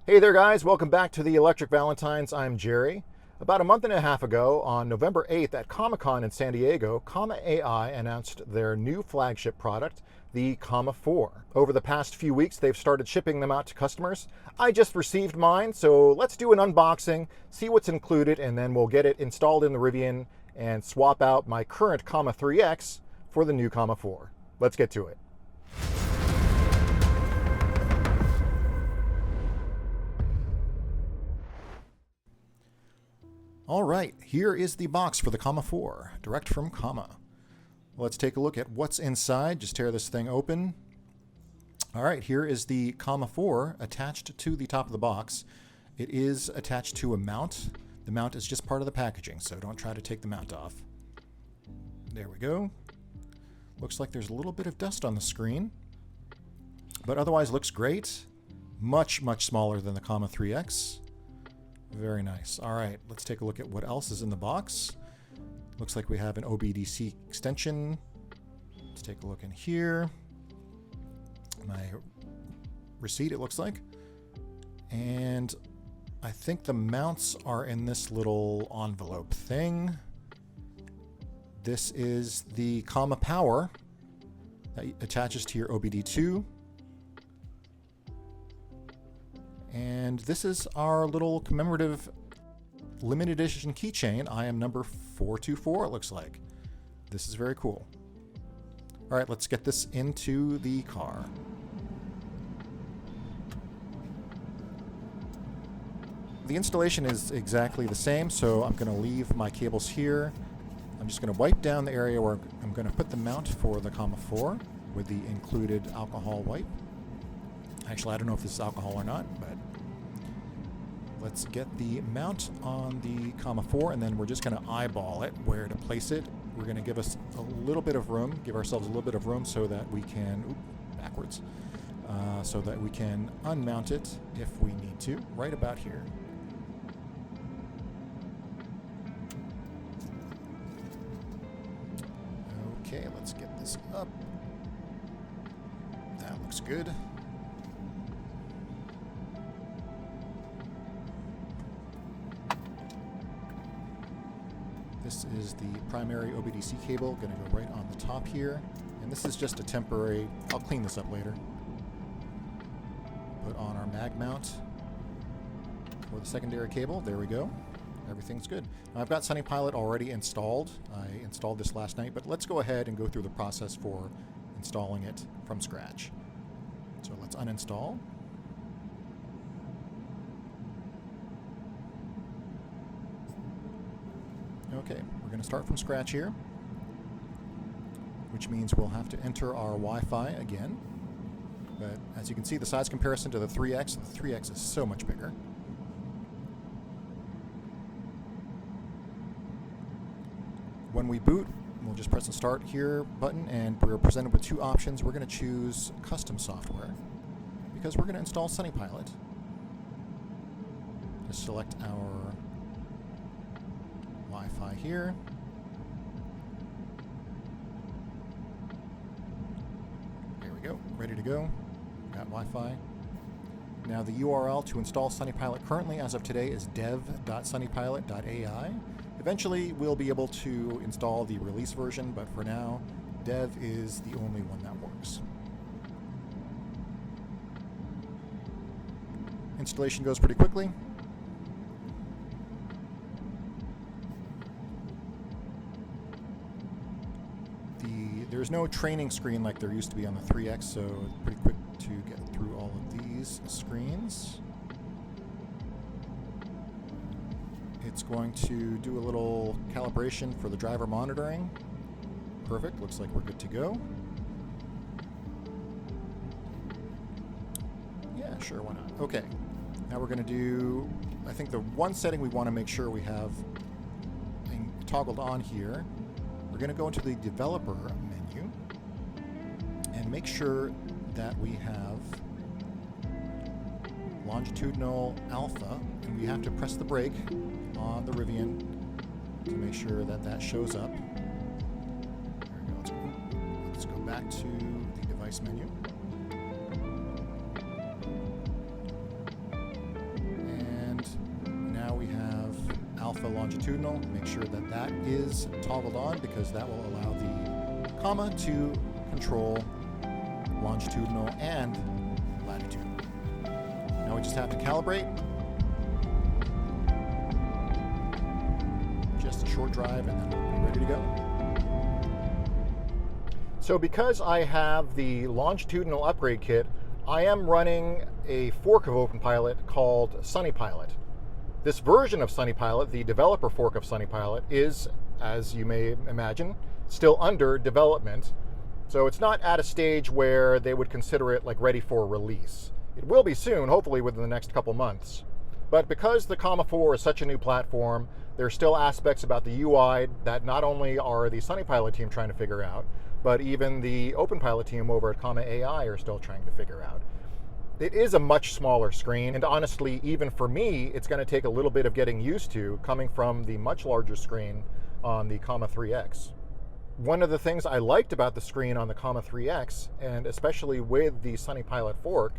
Hey there guys, welcome back to the Electric Valentines. I'm Jerry. About a month and a half ago, on November 8th at Comic-Con in San Diego, Comma.ai announced their new flagship product, the Comma 4. Over the past few weeks, they've started shipping them out to customers. I just received mine, so let's do an unboxing, see what's included, and then we'll get it installed in the Rivian and swap out my current Comma 3X for the new Comma 4. Let's get to it. All right, here is the box for the Comma 4, direct from Comma. Let's take a look at what's inside. Just tear this thing open. All right, here is the Comma 4 attached to the top of the box. It is attached to a mount. The mount is just part of the packaging, so don't try to take the mount off. There we go. Looks like there's a little bit of dust on the screen, but otherwise looks great. Much, much smaller than the Comma 3X. Very nice. All right, let's take a look at what else is in the box. Looks like we have an OBDC extension. Let's take a look in here. My receipt, it looks like. And I think the mounts are in this little envelope thing. This is the Comma Power that attaches to your OBD2. And this is our little commemorative limited edition keychain. I am number 424, it looks like. This is very cool. All right, let's get this into the car. The installation is exactly the same, so I'm going to leave my cables here. I'm just going to wipe down the area where I'm going to put the mount for the Comma 4 with the included alcohol wipe. Actually, I don't know if this is alcohol or not, but let's get the mount on the Comma 4, and then we're just going to eyeball it where to place it. We're going to give us a little bit of room, give ourselves a little bit of room so that we can, so that we can unmount it if we need to, right about here. Okay, let's get this up. That looks good. This is the primary OBDC cable, going to go right on the top here. And this is just a temporary, I'll clean this up later. Put on our mag mount for the secondary cable. There we go. Everything's good. Now, I've got Sunnypilot already installed. I installed this last night, but let's go ahead and go through the process for installing it from scratch. So let's uninstall. Okay, we're going to start from scratch here, which means we'll have to enter our Wi-Fi again. But as you can see, the size comparison to the 3X, the 3X is so much bigger. When we boot, we'll just press the Start Here button, and we're presented with two options. We're going to choose Custom Software, because we're going to install Sunnypilot. Just select our Wi-Fi here. There we go, ready to go. Got Wi-Fi. Now the URL to install Sunnypilot currently as of today is dev.sunnypilot.ai. Eventually we'll be able to install the release version, but for now, dev is the only one that works. Installation goes pretty quickly. There's no training screen like there used to be on the 3X, so it's pretty quick to get through all of these screens. It's going to do a little calibration for the driver monitoring. Perfect, looks like we're good to go. Yeah, sure, why not? Okay, now we're going to do, I think the one setting we want to make sure we have toggled on here. We're going to go into the developer menu and make sure that we have longitudinal alpha, and we have to press the brake on the Rivian to make sure that that shows up. There we go. Let's go back to the device menu. alpha longitudinal. Make sure that that is toggled on because that will allow the comma to control longitudinal and latitude. Now we just have to calibrate. Just a short drive and then we'll be ready to go. So because I have the longitudinal upgrade kit, I am running a fork of Openpilot called Sunnypilot. This version of Sunnypilot, the developer fork of Sunnypilot, is, as you may imagine, still under development. So it's not at a stage where they would consider it like ready for release. It will be soon, hopefully within the next couple months. But because the Comma 4 is such a new platform, there are still aspects about the UI that not only are the Sunnypilot team trying to figure out, but even the Openpilot team over at Comma.ai are still trying to figure out. It is a much smaller screen, and honestly, even for me, it's going to take a little bit of getting used to coming from the much larger screen on the Comma 3X. One of the things I liked about the screen on the Comma 3X, and especially with the Sunnypilot fork,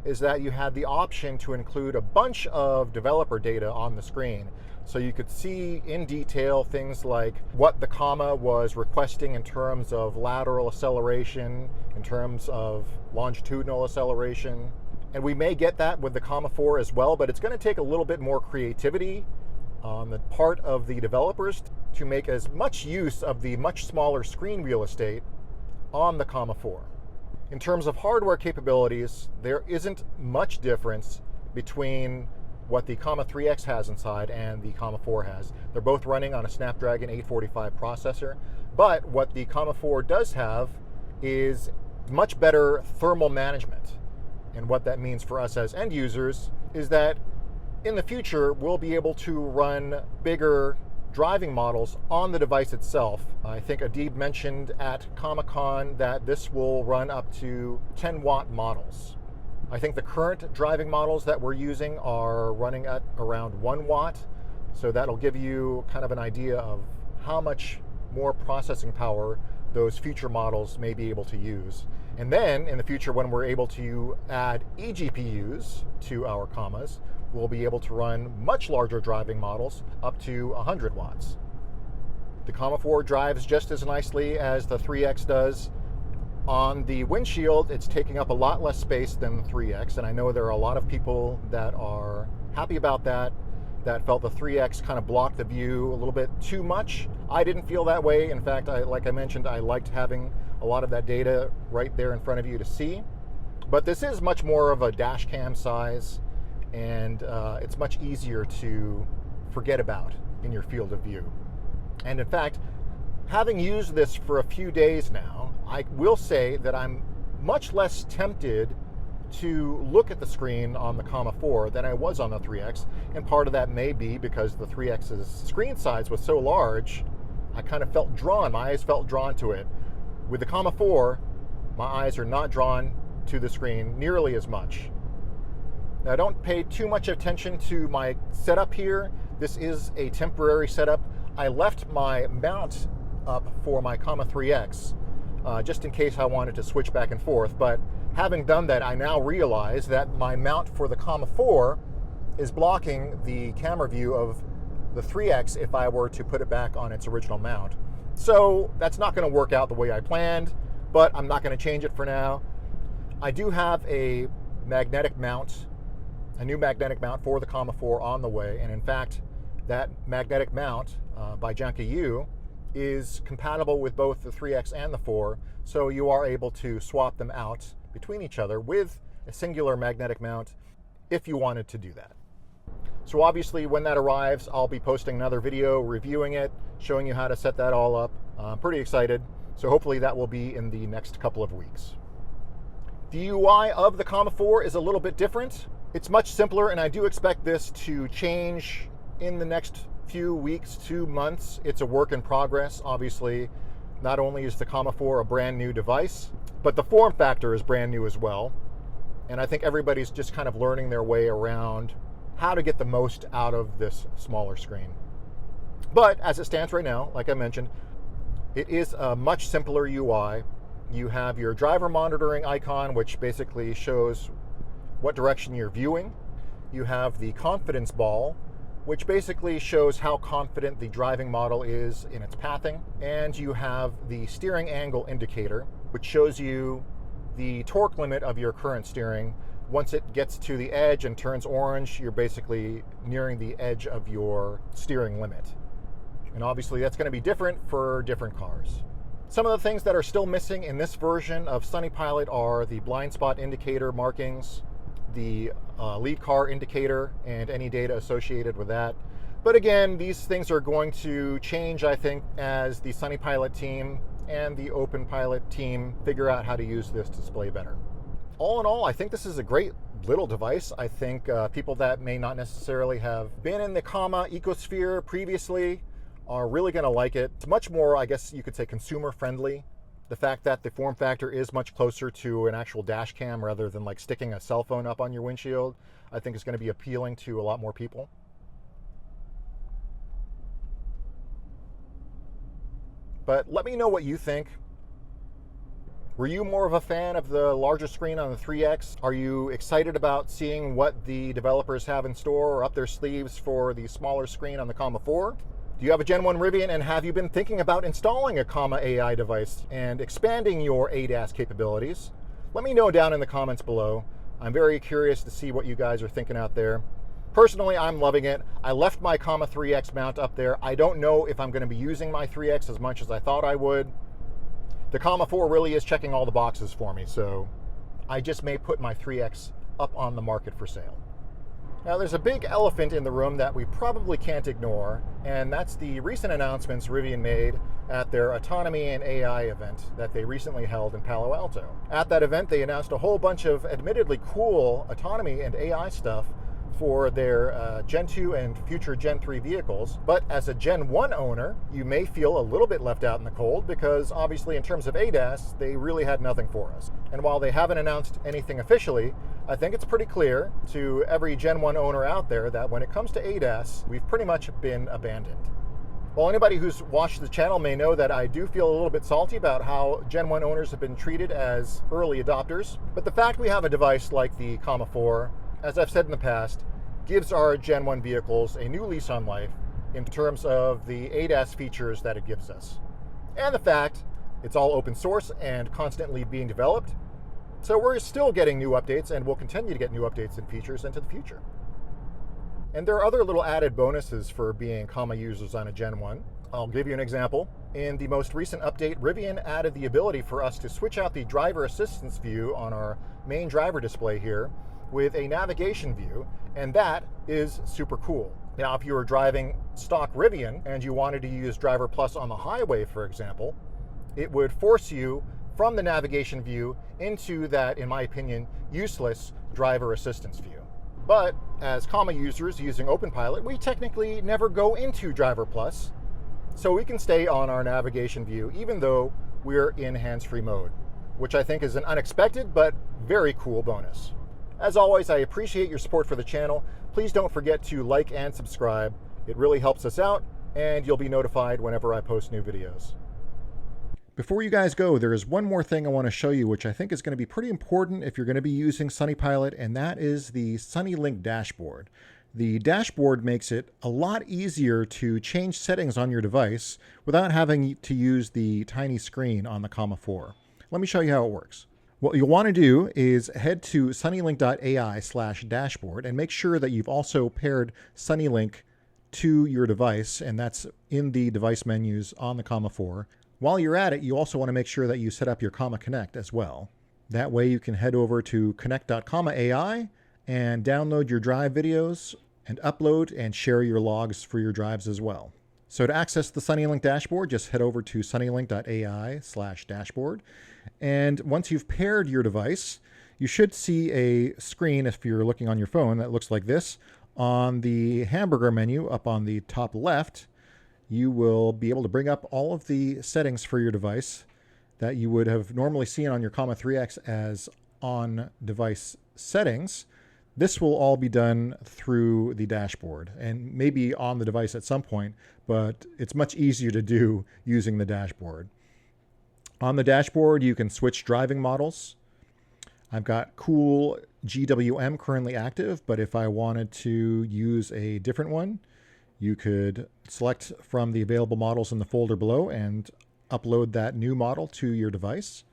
is that you had the option to include a bunch of developer data on the screen. So you could see in detail things like what the comma was requesting in terms of lateral acceleration, in terms of longitudinal acceleration. And we may get that with the Comma 4 as well, but it's going to take a little bit more creativity on the part of the developers to make as much use of the much smaller screen real estate on the Comma 4. In terms of hardware capabilities, there isn't much difference between what the Comma 3X has inside and the Comma 4 has. They're both running on a Snapdragon 845 processor, but what the Comma 4 does have is much better thermal management. And what that means for us as end users is that in the future, we'll be able to run bigger driving models on the device itself. I think Adib mentioned at Comic-Con that this will run up to 10-watt models. I think the current driving models that we're using are running at around 1 watt, so that'll give you kind of an idea of how much more processing power those future models may be able to use. And then in the future, when we're able to add eGPUs to our commas, we'll be able to run much larger driving models up to 100 watts. The Comma 4 drives just as nicely as the 3X does. On the windshield, it's taking up a lot less space than the 3X, and I know there are a lot of people that are happy about that, that felt the 3X kind of blocked the view a little bit too much. I didn't feel that way. In fact, like I mentioned, I liked having a lot of that data right there in front of you to see. But this is much more of a dash cam size, and it's much easier to forget about in your field of view. And in fact, having used this for a few days now, I will say that I'm much less tempted to look at the screen on the Comma 4 than I was on the 3X, and part of that may be because the 3X's screen size was so large, I kind of felt drawn, my eyes felt drawn to it. With the Comma 4, my eyes are not drawn to the screen nearly as much. Now, don't pay too much attention to my setup here. This is a temporary setup. I left my mount up for my Comma 3X just in case I wanted to switch back and forth, but having done that, I now realize that my mount for the Comma 4 is blocking the camera view of the 3X if I were to put it back on its original mount. So that's not going to work out the way I planned, but I'm not going to change it for now. I do have a magnetic mount, a new magnetic mount for the Comma 4 on the way, and in fact, that magnetic mount by Janka is compatible with both the 3X and the 4, so you are able to swap them out between each other with a singular magnetic mount if you wanted to do that. So obviously when that arrives, I'll be posting another video reviewing it, showing you how to set that all up. I'm pretty excited, so hopefully that will be in the next couple of weeks. The UI of the Comma 4 is a little bit different. It's much simpler, and I do expect this to change in the next few weeks to months. It's a work in progress. Obviously, not only is the Comma 4 a brand new device, but the form factor is brand new as well. And I think everybody's just kind of learning their way around how to get the most out of this smaller screen. But as it stands right now, like I mentioned, it is a much simpler UI. You have your driver monitoring icon, which basically shows what direction you're viewing. You have the confidence ball, which basically shows how confident the driving model is in its pathing. And you have the steering angle indicator, which shows you the torque limit of your current steering. Once it gets to the edge and turns orange, you're basically nearing the edge of your steering limit. And obviously that's going to be different for different cars. Some of the things that are still missing in this version of Sunnypilot are the blind spot indicator markings, the lead car indicator, and any data associated with that. But again, these things are going to change, I think, as the Sunnypilot team and the Openpilot team figure out how to use this display better. All in all, I think this is a great little device. I think people that may not necessarily have been in the Comma ecosphere previously are really going to like it. It's much more, I guess you could say, consumer friendly. The fact that the form factor is much closer to an actual dash cam rather than like sticking a cell phone up on your windshield, I think is going to be appealing to a lot more people. But let me know what you think. Were you more of a fan of the larger screen on the 3X? Are you excited about seeing what the developers have in store or up their sleeves for the smaller screen on the Comma 4? Do you have a Gen 1 Rivian, and have you been thinking about installing a Comma.ai device and expanding your ADAS capabilities? Let me know down in the comments below. I'm very curious to see what you guys are thinking out there. Personally, I'm loving it. I left my Comma 3X mount up there. I don't know if I'm going to be using my 3X as much as I thought I would. The Comma 4 really is checking all the boxes for me, so I just may put my 3X up on the market for sale. Now, there's a big elephant in the room that we probably can't ignore, and that's the recent announcements Rivian made at their Autonomy and AI event that they recently held in Palo Alto. At that event, they announced a whole bunch of admittedly cool autonomy and AI stuff for their Gen 2 and future Gen 3 vehicles. But as a Gen 1 owner, you may feel a little bit left out in the cold because obviously in terms of ADAS, they really had nothing for us. And while they haven't announced anything officially, I think it's pretty clear to every Gen 1 owner out there that when it comes to ADAS, we've pretty much been abandoned. Well, anybody who's watched the channel may know that I do feel a little bit salty about how Gen 1 owners have been treated as early adopters. But the fact we have a device like the Comma 4, as I've said in the past, gives our Gen 1 vehicles a new lease on life in terms of the ADAS features that it gives us. And the fact it's all open source and constantly being developed. So we're still getting new updates, and we'll continue to get new updates and features into the future. And there are other little added bonuses for being Comma users on a Gen 1. I'll give you an example. In the most recent update, Rivian added the ability for us to switch out the driver assistance view on our main driver display here with a navigation view, and that is super cool. Now, if you were driving stock Rivian and you wanted to use Driver Plus on the highway, for example, it would force you from the navigation view into that, in my opinion, useless driver assistance view. But as Comma users using Openpilot, we technically never go into Driver Plus, so we can stay on our navigation view even though we're in hands-free mode, which I think is an unexpected but very cool bonus. As always, I appreciate your support for the channel. Please don't forget to like and subscribe. It really helps us out, and you'll be notified whenever I post new videos. Before you guys go, there is one more thing I want to show you, which I think is going to be pretty important if you're going to be using Sunnypilot, and that is the Sunnylink Dashboard. The dashboard makes it a lot easier to change settings on your device without having to use the tiny screen on the Comma 4. Let me show you how it works. What you'll want to do is head to sunnylink.ai/dashboard and make sure that you've also paired Sunnylink to your device, and that's in the device menus on the Comma 4. While you're at it, you also want to make sure that you set up your Comma Connect as well. That way you can head over to connect.comma.ai and download your drive videos and upload and share your logs for your drives as well. So to access the Sunnylink dashboard, just head over to sunnylink.ai/dashboard. And once you've paired your device, you should see a screen, if you're looking on your phone, that looks like this. On the hamburger menu up on the top left, you will be able to bring up all of the settings for your device that you would have normally seen on your Comma 3X as on-device settings. This will all be done through the dashboard and maybe on the device at some point, but it's much easier to do using the dashboard. On the dashboard, you can switch driving models. I've got Cool GWM currently active, but if I wanted to use a different one, You could select from the available models in the folder below and upload that new model to your device.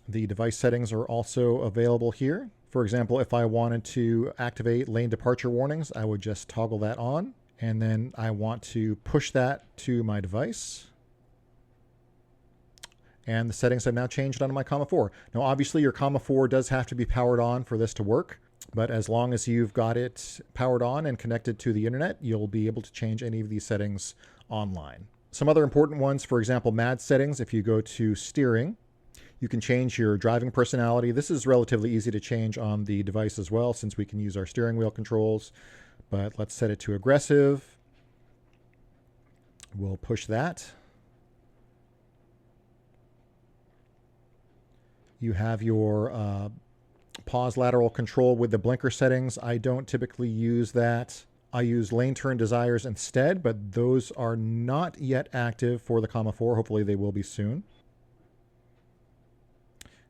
The device settings are also available here. For example, if I wanted to activate lane departure warnings, I would just toggle that on, and then I want to push that to my device. And the settings have now changed on my Comma 4. Now, obviously, your Comma 4 does have to be powered on for this to work, but as long as you've got it powered on and connected to the internet, you'll be able to change any of these settings online. Some other important ones, for example, MAD settings. If you go to steering, you can change your driving personality. This is relatively easy to change on the device as well, since we can use our steering wheel controls. But let's set it to aggressive. We'll push that. You have your pause lateral control with the blinker settings. I don't typically use that. I use lane turn desires instead, but those are not yet active for the Comma 4. Hopefully they will be soon.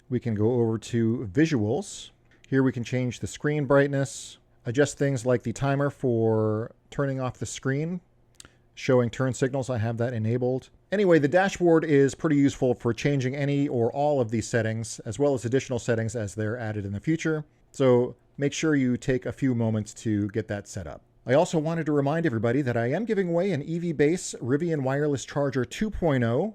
We can go over to visuals. Here we can change the screen brightness, adjust things like the timer for turning off the screen, showing turn signals. I have that enabled. Anyway, the dashboard is pretty useful for changing any or all of these settings, as well as additional settings as they're added in the future. So make sure you take a few moments to get that set up. I also wanted to remind everybody that I am giving away an EVBase Rivian Wireless Charger 2.0.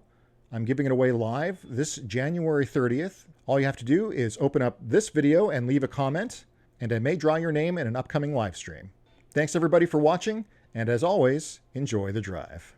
I'm giving it away live this January 30th. All you have to do is open up this video and leave a comment, and I may draw your name in an upcoming live stream. Thanks everybody for watching, and as always, enjoy the drive.